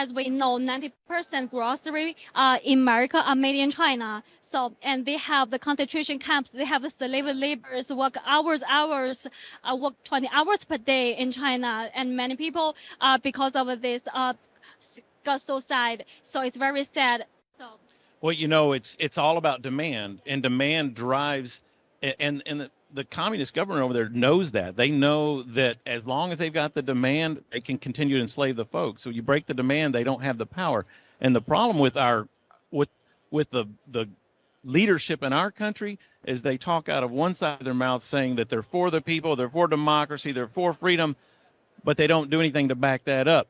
as we know, 90% grocery in America are made in China. So, and they have the concentration camps. They have the slave laborers work work 20 hours per day in China. And many people, because of this, got so sad. So it's very sad. So. Well, you know, it's all about demand, and demand drives, and the communist government over there knows that. They know that as long as they've got the demand, they can continue to enslave the folks. So you break the demand, they don't have the power. And the problem with the leadership in our country is they talk out of one side of their mouth saying that they're for the people, they're for democracy, they're for freedom, but they don't do anything to back that up.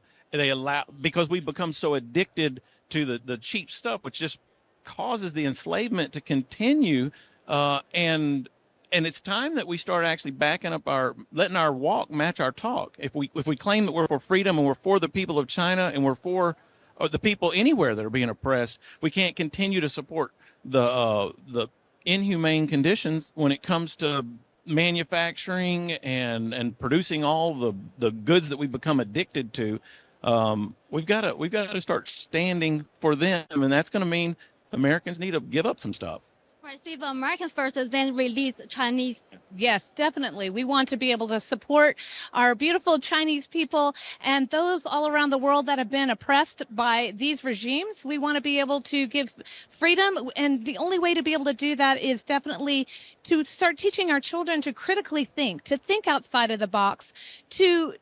Because we've become so addicted to the cheap stuff, which just causes the enslavement to continue, and it's time that we start actually backing up letting our walk match our talk. If we claim that we're for freedom and we're for the people of China and we're for the people anywhere that are being oppressed, we can't continue to support the inhumane conditions when it comes to manufacturing and producing all the goods that we've become addicted to. We've got to start standing for them, and that's going to mean Americans need to give up some stuff. Right, see, the American first, then release Chinese. Yes, definitely. We want to be able to support our beautiful Chinese people and those all around the world that have been oppressed by these regimes. We want to be able to give freedom, and the only way to be able to do that is definitely to start teaching our children to critically think, to think outside of the box, to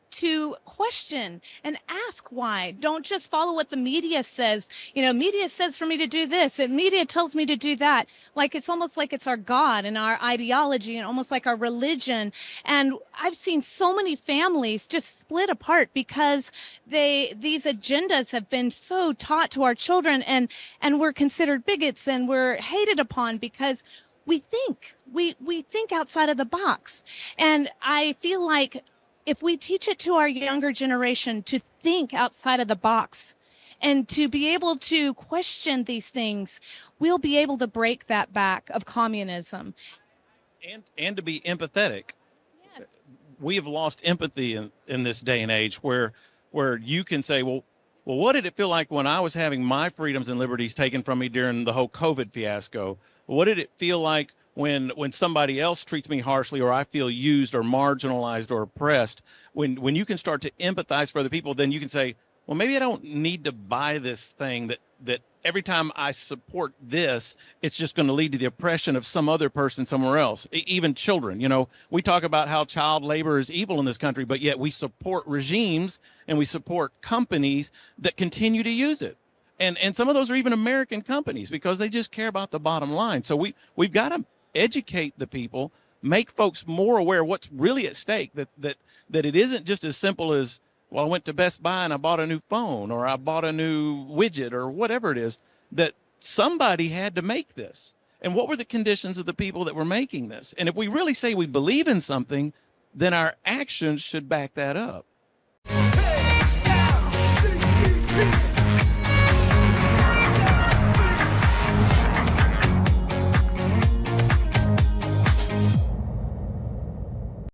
question and ask why. Don't just follow what the media says. You know, media says for me to do this, and media tells me to do that. Like, it's almost like it's our God and our ideology and almost like our religion. And I've seen so many families just split apart because these agendas have been so taught to our children, and we're considered bigots and we're hated upon because we think outside of the box. And I feel like if we teach it to our younger generation to think outside of the box and to be able to question these things, we'll be able to break that back of communism. And to be empathetic. Yes. We have lost empathy in this day and age where you can say, well, what did it feel like when I was having my freedoms and liberties taken from me during the whole COVID fiasco? What did it feel like when somebody else treats me harshly, or I feel used or marginalized or oppressed? When you can start to empathize for other people, then you can say, well, maybe I don't need to buy this thing that every time I support this, it's just going to lead to the oppression of some other person somewhere else, even children. You know, we talk about how child labor is evil in this country, but yet we support regimes and we support companies that continue to use it. And some of those are even American companies because they just care about the bottom line. So we've got to educate the people, make folks more aware of what's really at stake, that it isn't just as simple as, well, I went to Best Buy and I bought a new phone, or I bought a new widget, or whatever it is, that somebody had to make this. And what were the conditions of the people that were making this? And if we really say we believe in something, then our actions should back that up.